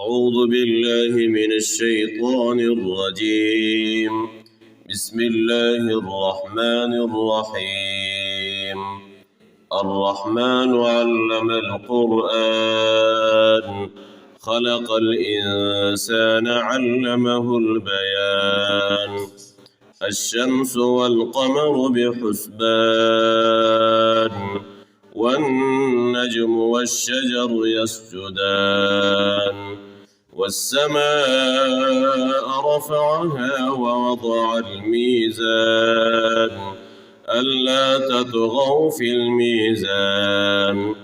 أعوذ بالله من الشيطان الرجيم. بسم الله الرحمن الرحيم. الرحمن علم القرآن خلق الإنسان علمه البيان. الشمس والقمر بحسبان والنجم والشجر يسجدان والسماء رفعها ووضع الميزان ألا تطغوا في الميزان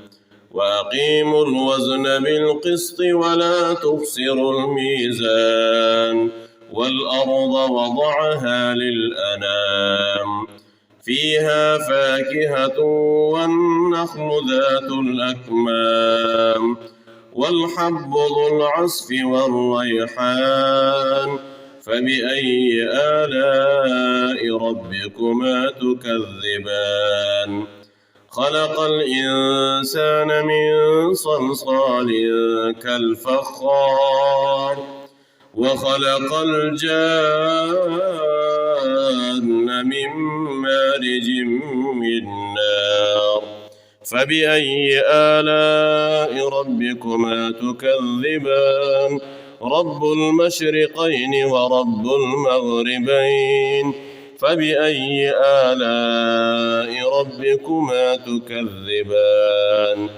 وأقيموا الوزن بالقسط ولا تخسروا الميزان والأرض وضعها للأنام فيها فاكهة والنخل ذات الأكمام والحب ذو العصف والريحان فبأي آلاء ربكما تكذبان خلق الإنسان من صلصال كالفخار وخلق الجان من مارج من نار فبأي آلاء ربكما تكذبان رب المشرقين ورب المغربين فبأي آلاء ربكما تكذبان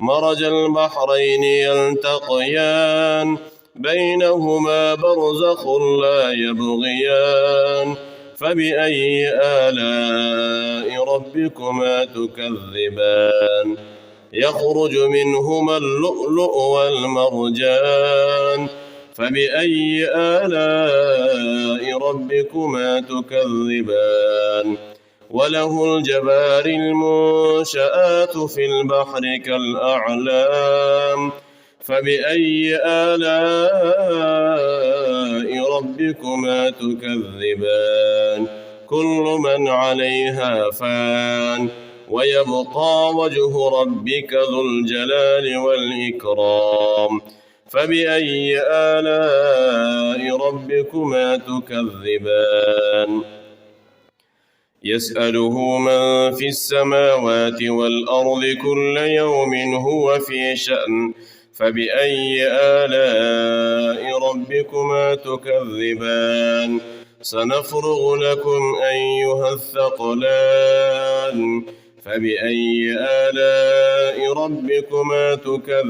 مرج البحرين يلتقيان بينهما برزخ لا يبغيان فبأي آلاء ربكما تكذبان يخرج منهما اللؤلؤ والمرجان فبأي آلاء ربكما تكذبان وله الجوار المنشآت في البحر كالأعلام فبأي آلاء ربكما تكذبان كل من عليها فان ويبقى وجه ربك ذو الجلال والإكرام فبأي آلاء ربكما تكذبان يسأله من في السماوات والأرض كل يوم هو في شأن فبأي آلاء ربكما تكذبان سنفرغ لكم أيها الثقلان فبأي آلاء ربكما تكذبان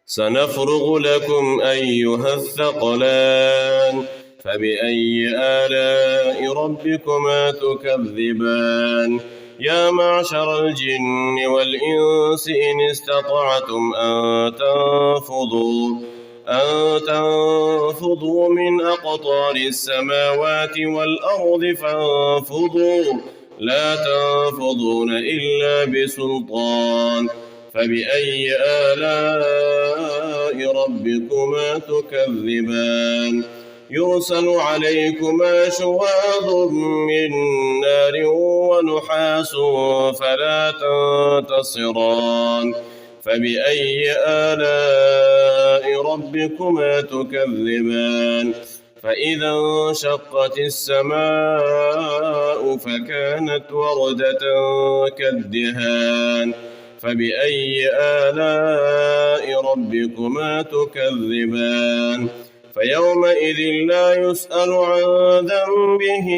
سنفرغ لكم أيها الثقلان فبأي آلاء ربكما تكذبان يا معشر الجن والإنس إن استطعتم أن تنفضوا من أقطار السماوات والأرض فانفضوا لا تنفضون إلا بسلطان فبأي آلاء ربكما تكذبان يرسل عليكما شواظ من نار ونحاس فلا تنتصران فبأي آلاء ربكما تكذبان فإذا انشقت السماء فكانت وردة كالدهان فبأي آلاء ربكما تكذبان فيومئذ لا يسأل عن ذنبه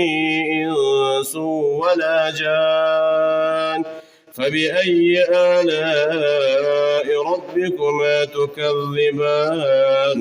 إنس ولا جان فبأي آلاء ربكما تكذبان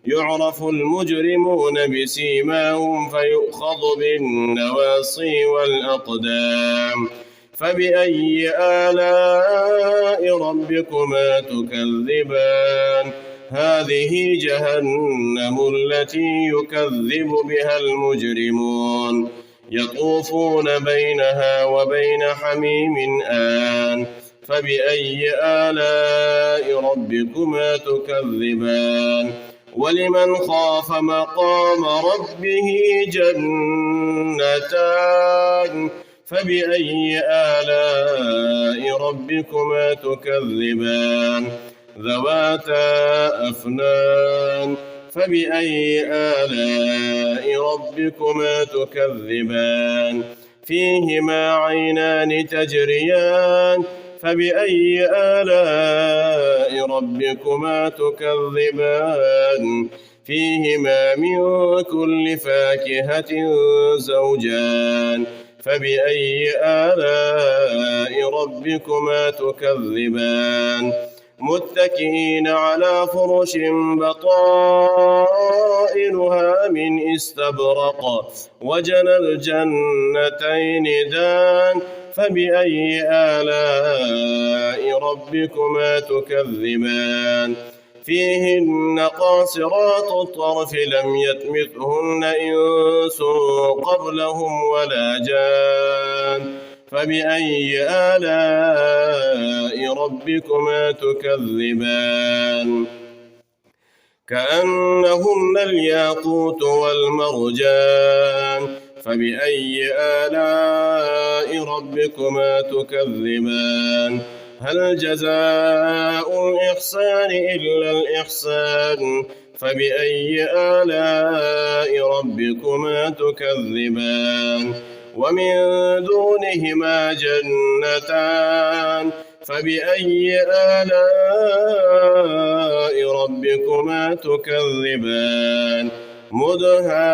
يعرف المجرمون بسيماهم فيؤخذ بالنواصي والأقدام فبأي آلاء ربكما تكذبان هذه جهنم التي يكذب بها المجرمون يطوفون بينها وبين حميم آن فبأي آلاء ربكما تكذبان ولمن خاف مقام ربه جنتان فبأي آلاء ربكما تكذبان ذواتا أفنان فبأي آلاء ربكما تكذبان فيهما عينان تجريان فبأي آلاء ربكما تكذبان فيهما من كل فاكهة زوجان فبأي آلاء ربكما تكذبان متكئين على فرش بطائنها من استبرق وجنى الجنتين دان فبأي آلاء ربكما تكذبان فيهن قاصرات الطرف لم يطمثهن إنس قبلهم ولا جان فبأي آلاء ربكما تكذبان كأنهن الياقوت والمرجان فبأي آلاء ربكما تكذبان هل جزاء الإحسان إلا الإحسان فبأي آلاء ربكما تكذبان ومن دونهما جنتان فبأي آلاء ربكما تكذبان مدهامتان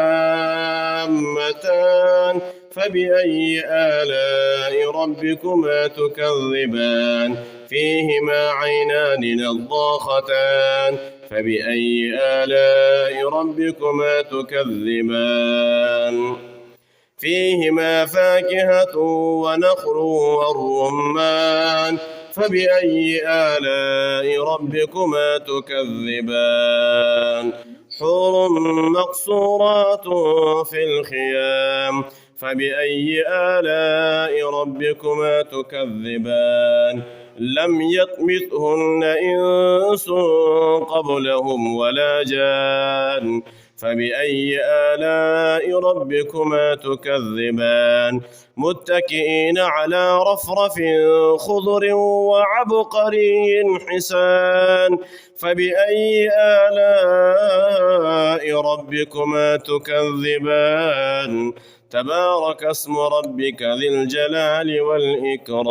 فبأي آلاء ربكما تكذبان فيهما عينان نضاختان فبأي آلاء ربكما تكذبان فيهما فاكهة ونخل والرمان فبأي آلاء ربكما تكذبان حور مقصورات في الخيام فبأي آلاء ربكما تكذبان لم يطمثهن إنس قبلهم ولا جان فبأي آلاء ربكما تكذبان متكئين على رفرف خضر وعبقري حسان فبأي آلاء ربكما تكذبان تبارك اسم ربك ذي الجلال والإكرام